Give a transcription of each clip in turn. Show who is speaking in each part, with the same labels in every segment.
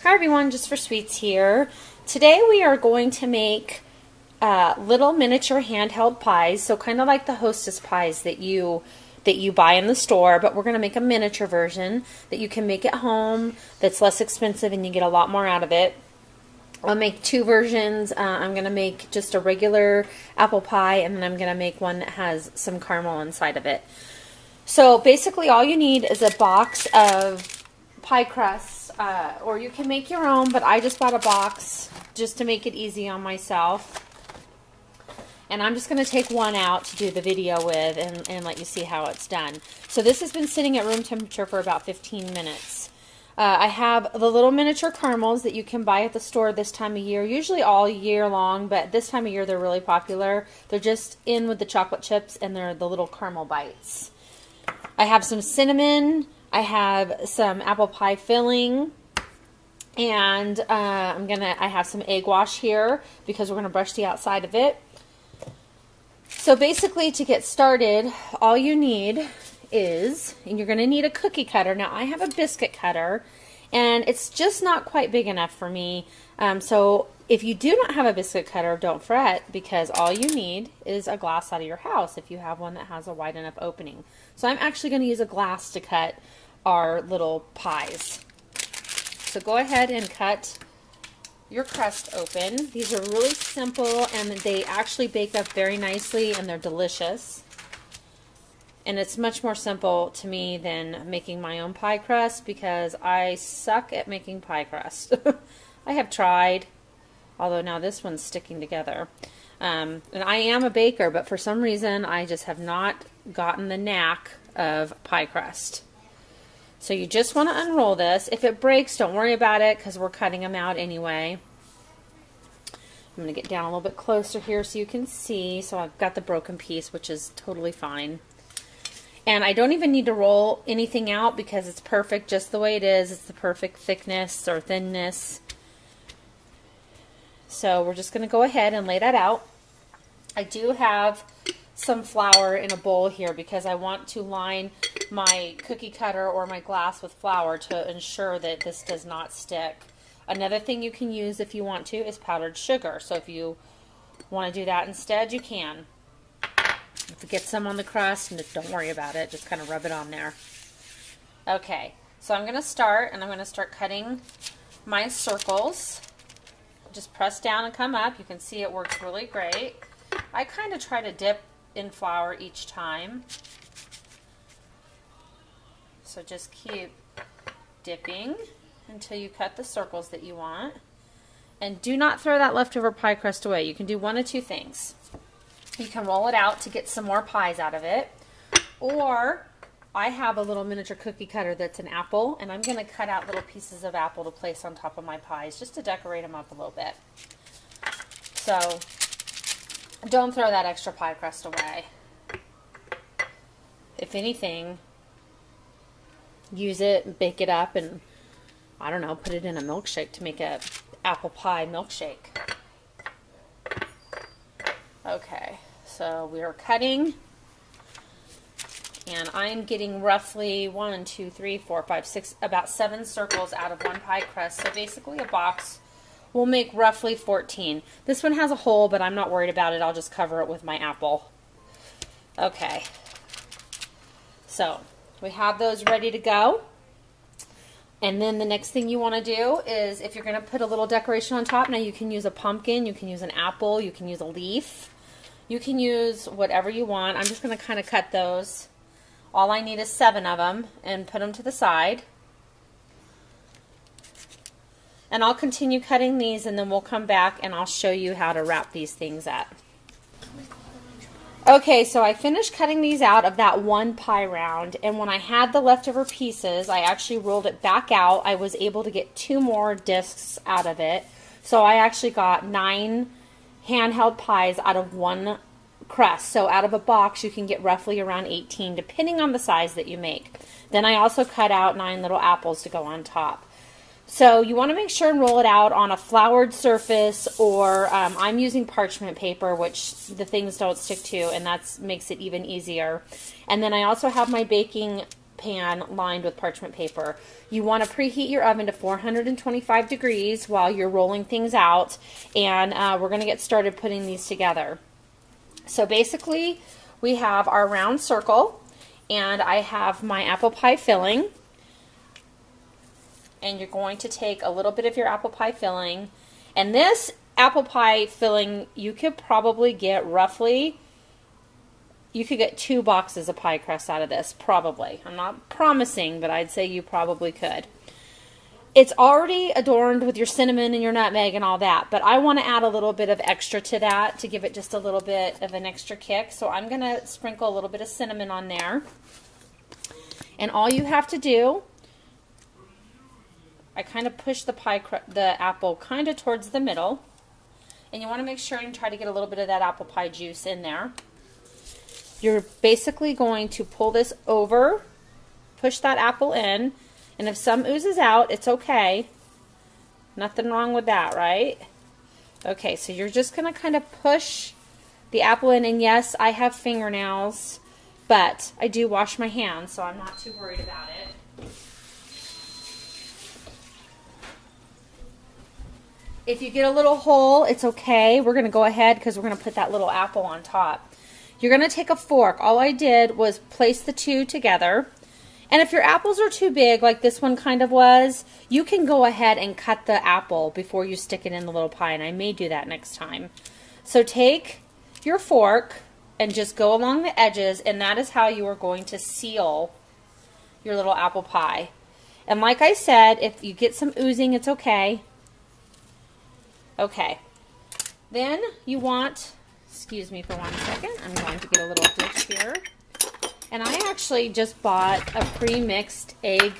Speaker 1: Hi everyone, Jus4SweetZ here. Today we are going to make little miniature handheld pies, so kind of like the Hostess pies that you buy in the store, but we're going to make a miniature version that you can make at home that's less expensive and you get a lot more out of it. I'll make two versions. I'm going to make just a regular apple pie, and then I'm going to make one that has some caramel inside of it. So basically all you need is a box of pie crusts, or you can make your own, but I just bought a box just to make it easy on myself. And I'm just going to take one out to do the video with and let you see how it's done. So this has been sitting at room temperature for about 15 minutes. I have the little miniature caramels that you can buy at the store this time of year, usually all year long, but this time of year they're really popular. They're just in with the chocolate chips, and they're the little caramel bites. I have some cinnamon, I have some apple pie filling, and I have some egg wash here because we're going to brush the outside of it. So basically, to get started, all you need is, and you're going to need a cookie cutter. Now I have a biscuit cutter, and it's just not quite big enough for me. So if you do not have a biscuit cutter, don't fret, because all you need is a glass out of your house if you have one that has a wide enough opening. So I'm actually going to use a glass to cut our little pies. So go ahead and cut your crust open. These are really simple, and they actually bake up very nicely, and they're delicious. And it's much more simple to me than making my own pie crust, because I suck at making pie crust. I have tried, although now this one's sticking together. And I am a baker, but for some reason I just have not gotten the knack of pie crust. So you just want to unroll this. If it breaks, don't worry about it, because we're cutting them out anyway. I'm going to get down a little bit closer here so you can see. So I've got the broken piece, which is totally fine. And I don't even need to roll anything out because it's perfect just the way it is. It's the perfect thickness or thinness. So we're just going to go ahead and lay that out. I do have some flour in a bowl here because I want to line my cookie cutter or my glass with flour to ensure that this does not stick. Another thing you can use if you want to is powdered sugar. So if you want to do that instead, you can. If you get some on the crust, and don't worry about it, just kind of rub it on there. Okay, so I'm going to start, and I'm going to start cutting my circles. Just press down and come up. You can see it works really great. I kind of try to dip in flour each time. So just keep dipping until you cut the circles that you want. And do not throw that leftover pie crust away. You can do one of two things. You can roll it out to get some more pies out of it, or I have a little miniature cookie cutter that's an apple, and I'm going to cut out little pieces of apple to place on top of my pies just to decorate them up a little bit. So don't throw that extra pie crust away. If anything, use it, bake it up, and I don't know, put it in a milkshake to make a apple pie milkshake. Okay, so we are cutting, and I'm getting roughly 1, 2, 3, 4, 5, 6, about 7 circles out of one pie crust. So basically a box will make roughly 14. This one has a hole, but I'm not worried about it. I'll just cover it with my apple. Okay, so we have those ready to go. And then the next thing you want to do is, if you're going to put a little decoration on top, now you can use a pumpkin, you can use an apple, you can use a leaf. You can use whatever you want. I'm just going to kind of cut those. All I need is 7 of them, and put them to the side. And I'll continue cutting these, and then we'll come back and I'll show you how to wrap these things up. Okay, so I finished cutting these out of that one pie round, and when I had the leftover pieces, I actually rolled it back out. I was able to get 2 more discs out of it. So I actually got 9 handheld pies out of one crust. So out of a box you can get roughly around 18 depending on the size that you make. Then I also cut out 9 little apples to go on top. So you want to make sure and roll it out on a floured surface, or I'm using parchment paper, which the things don't stick to, and that makes it even easier. And then I also have my baking pan lined with parchment paper. You want to preheat your oven to 425 degrees while you're rolling things out, and we're going to get started putting these together. So basically, we have our round circle, and I have my apple pie filling. And you're going to take a little bit of your apple pie filling, and this apple pie filling, you could probably get roughly, you could get 2 boxes of pie crust out of this, probably. I'm not promising, but I'd say you probably could. It's already adorned with your cinnamon and your nutmeg and all that, but I want to add a little bit of extra to that to give it just a little bit of an extra kick. So I'm going to sprinkle a little bit of cinnamon on there. And all you have to do, I kind of push the apple kind of towards the middle. And you want to make sure and try to get a little bit of that apple pie juice in there. You're basically going to pull this over, push that apple in, and if some oozes out, it's okay. Nothing wrong with that, right? Okay, so you're just going to kind of push the apple in, and yes, I have fingernails, but I do wash my hands, so I'm not too worried about it. If you get a little hole, it's okay. We're going to go ahead because we're going to put that little apple on top. You're going to take a fork. All I did was place the two together. And if your apples are too big, like this one kind of was, you can go ahead and cut the apple before you stick it in the little pie. And I may do that next time. So take your fork and just go along the edges. And that is how you are going to seal your little apple pie. And like I said, if you get some oozing, it's okay. Okay, then you want, excuse me for 1 second, I'm going to get a little dish here. And I actually just bought a pre-mixed egg,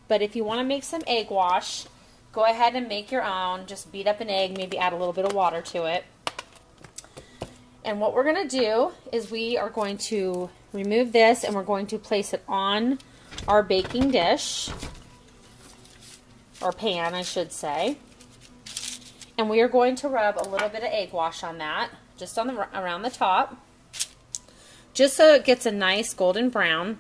Speaker 1: but if you want to make some egg wash, go ahead and make your own. Just beat up an egg, maybe add a little bit of water to it. And what we're going to do is we are going to remove this and we're going to place it on our baking dish, or pan, I should say. And we are going to rub a little bit of egg wash on that, just on around the top, just so it gets a nice golden brown.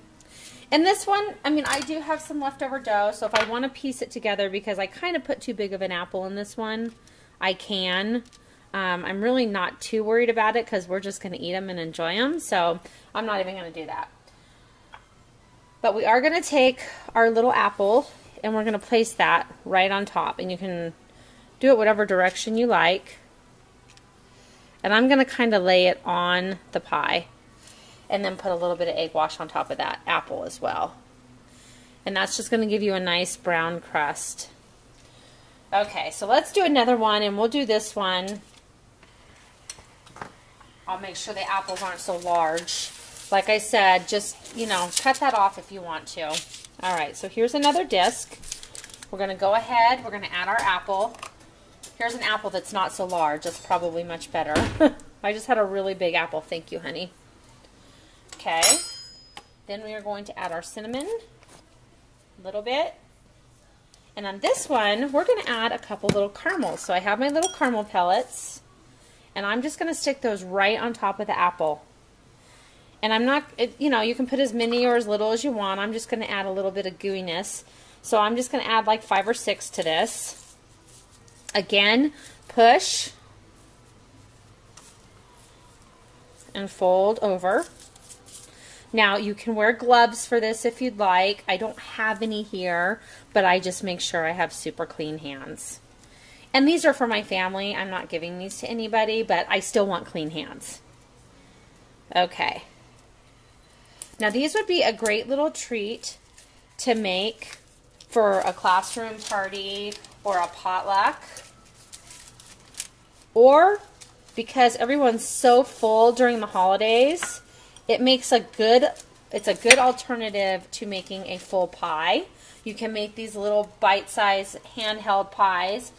Speaker 1: And this one, I mean, I do have some leftover dough, so if I want to piece it together, because I kind of put too big of an apple in this one, I can. I'm really not too worried about it because we're just going to eat them and enjoy them, so I'm not even going to do that. But we are going to take our little apple and we're going to place that right on top, and you can do it whatever direction you like. And I'm going to kind of lay it on the pie and then put a little bit of egg wash on top of that apple as well. And that's just going to give you a nice brown crust. Okay, so let's do another one, and we'll do this one. I'll make sure the apples aren't so large. Like I said, just, you know, cut that off if you want to. All right, so here's another disc. We're going to go ahead, we're going to add our apple. Here's an apple that's not so large. That's probably much better. I just had a really big apple. Thank you, honey. Okay. Then we are going to add our cinnamon. A little bit. And on this one, we're going to add a couple little caramels. So I have my little caramel pellets. And I'm just going to stick those right on top of the apple. And I'm not, you know, you can put as many or as little as you want. I'm just going to add a little bit of gooiness. So I'm just going to add like 5 or 6 to this. Again, push and fold over. Now you can wear gloves for this if you'd like. I don't have any here, but I just make sure I have super clean hands. And these are for my family. I'm not giving these to anybody, but I still want clean hands. Okay. Now these would be a great little treat to make for a classroom party or a potluck, or because everyone's so full during the holidays, it makes it's a good alternative to making a full pie. You can make these little bite-sized handheld pies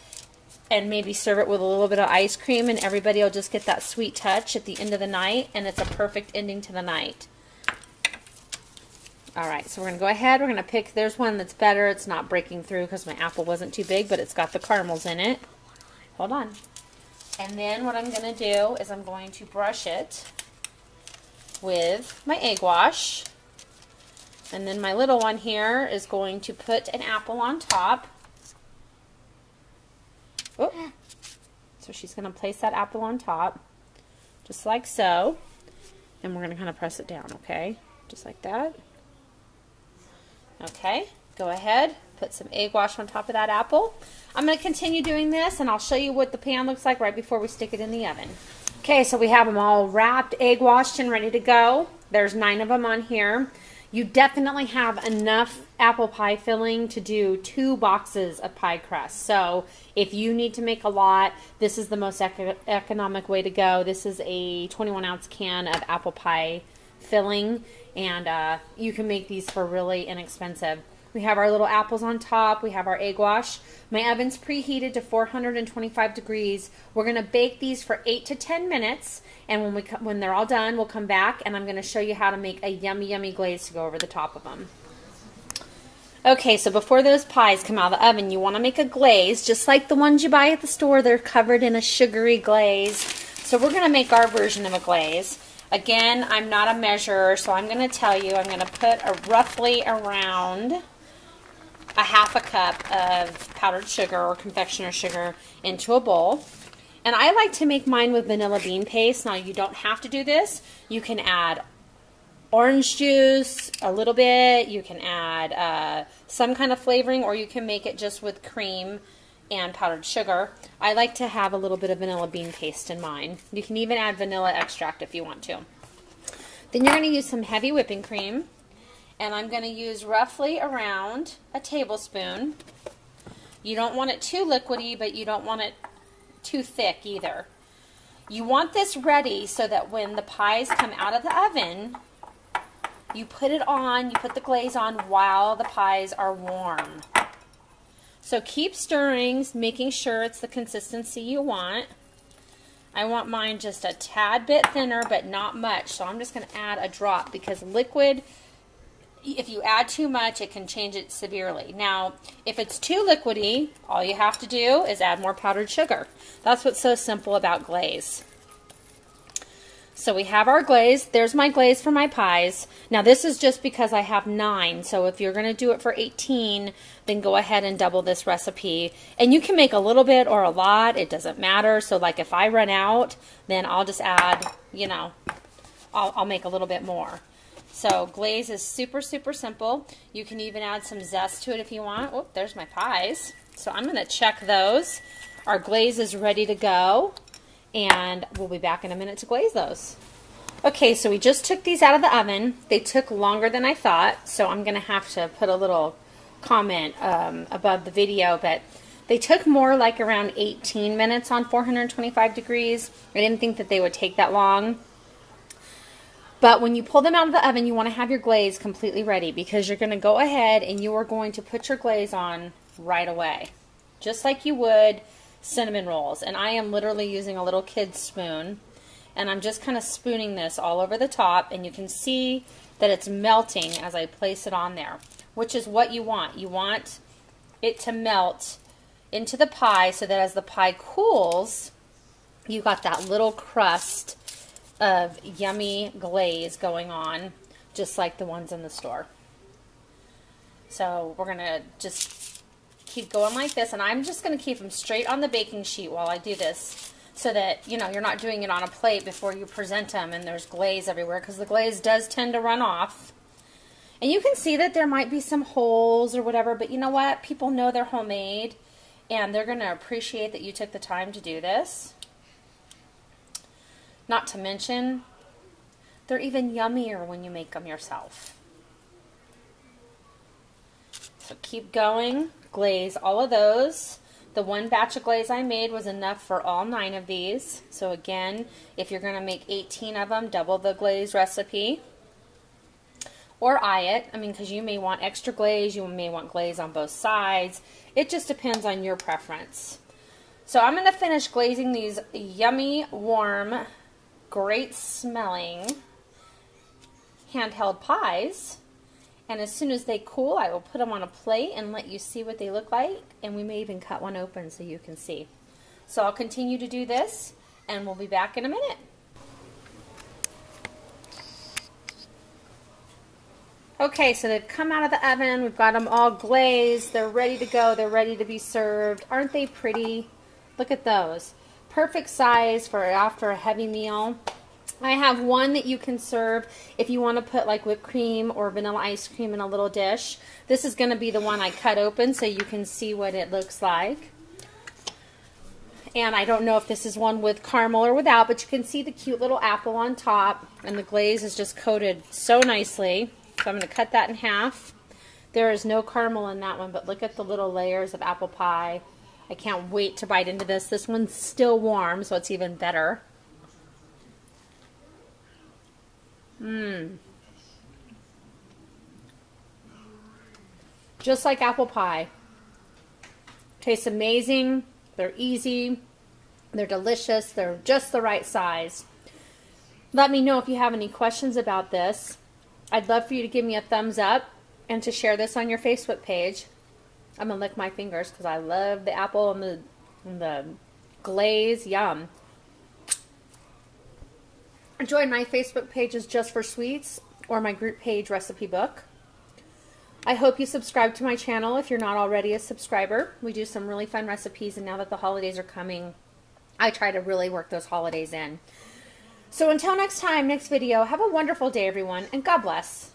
Speaker 1: and maybe serve it with a little bit of ice cream, and everybody will just get that sweet touch at the end of the night, and it's a perfect ending to the night. Alright, so we're going to go ahead, we're going to pick, there's one that's better, it's not breaking through because my apple wasn't too big, but it's got the caramels in it. Hold on. And then what I'm going to do is I'm going to brush it with my egg wash. And then my little one here is going to put an apple on top. Oh. So she's going to place that apple on top, just like so. And we're going to kind of press it down, okay? Just like that. Okay, go ahead, put some egg wash on top of that apple. I'm going to continue doing this, and I'll show you what the pan looks like right before we stick it in the oven. Okay, so we have them all wrapped, egg washed, and ready to go. There's 9 of them on here. You definitely have enough apple pie filling to do 2 boxes of pie crust. So if you need to make a lot, this is the most economic way to go. This is a 21-ounce can of apple pie filling, and you can make these for really inexpensive. We have our little apples on top. We have our egg wash. My oven's preheated to 425 degrees. We're going to bake these for 8 to 10 minutes. And when they're all done, we'll come back and I'm going to show you how to make a yummy, yummy glaze to go over the top of them. Okay, so before those pies come out of the oven, you want to make a glaze, just like the ones you buy at the store. They're covered in a sugary glaze. So we're going to make our version of a glaze. Again, I'm not a measurer, so I'm going to tell you, I'm going to put roughly around a half a cup of powdered sugar or confectioner sugar into a bowl. And I like to make mine with vanilla bean paste. Now, you don't have to do this. You can add orange juice a little bit. You can add some kind of flavoring, or you can make it just with cream and powdered sugar. I like to have a little bit of vanilla bean paste in mine. You can even add vanilla extract if you want to. Then you're going to use some heavy whipping cream. And I'm going to use roughly around a tablespoon. You don't want it too liquidy, but you don't want it too thick either. You want this ready so that when the pies come out of the oven, you put it on, you put the glaze on while the pies are warm. So keep stirring, making sure it's the consistency you want. I want mine just a tad bit thinner, but not much. So I'm just going to add a drop, because liquid, if you add too much, it can change it severely. Now, if it's too liquidy, all you have to do is add more powdered sugar. That's what's so simple about glaze. So we have our glaze. There's my glaze for my pies. Now, this is just because I have 9. So if you're going to do it for 18, then go ahead and double this recipe. And you can make a little bit or a lot. It doesn't matter. So like if I run out, then I'll just add, you know, I'll make a little bit more. So glaze is super, super simple. You can even add some zest to it if you want. Oh, there's my pies. So I'm going to check those. Our glaze is ready to go, and we'll be back in a minute to glaze those. Okay, so we just took these out of the oven. They took longer than I thought, so I'm going to have to put a little comment above the video, but they took more like around 18 minutes on 425 degrees. I didn't think that they would take that long. But when you pull them out of the oven, you want to have your glaze completely ready, because you're going to go ahead and you are going to put your glaze on right away, just like you would cinnamon rolls. And I am literally using a little kid's spoon, and I'm just kind of spooning this all over the top, and you can see that it's melting as I place it on there, which is what you want. You want it to melt into the pie so that as the pie cools, you got that little crust of yummy glaze going on, just like the ones in the store. So we're going to just keep going like this, and I'm just going to keep them straight on the baking sheet while I do this, so that, you know, you're not doing it on a plate before you present them and there's glaze everywhere, because the glaze does tend to run off. And you can see that there might be some holes or whatever, but you know what? People know they're homemade, and they're going to appreciate that you took the time to do this. Not to mention, they're even yummier when you make them yourself. So keep going, glaze all of those. The one batch of glaze I made was enough for all 9 of these. So again, if you're going to make 18 of them, double the glaze recipe. Or eye it, I mean, because you may want extra glaze, you may want glaze on both sides. It just depends on your preference. So I'm going to finish glazing these yummy, warm, great smelling handheld pies, and as soon as they cool, I will put them on a plate and let you see what they look like, and we may even cut one open so you can see. So I'll continue to do this, and we'll be back in a minute. Okay, so they've come out of the oven. We've got them all glazed. They're ready to go. They're ready to be served. Aren't they pretty? Look at those. Perfect size for after a heavy meal. I have one that you can serve if you want to put like whipped cream or vanilla ice cream in a little dish. This is going to be the one I cut open so you can see what it looks like. And I don't know if this is one with caramel or without, but you can see the cute little apple on top, and the glaze is just coated so nicely. So I'm going to cut that in half. There is no caramel in that one, but look at the little layers of apple pie. I can't wait to bite into this. This one's still warm, so it's even better. Just like apple pie. Tastes amazing. They're easy. They're delicious. They're just the right size. Let me know if you have any questions about this. I'd love for you to give me a thumbs up and to share this on your Facebook page. I'm going to lick my fingers because I love the apple and the glaze. Yum. Join my Facebook pages Jus4SweetZ or my group page Recipe Book. I hope you subscribe to my channel if you're not already a subscriber. We do some really fun recipes, and now that the holidays are coming, I try to really work those holidays in. So until next time, next video, have a wonderful day, everyone, and God bless.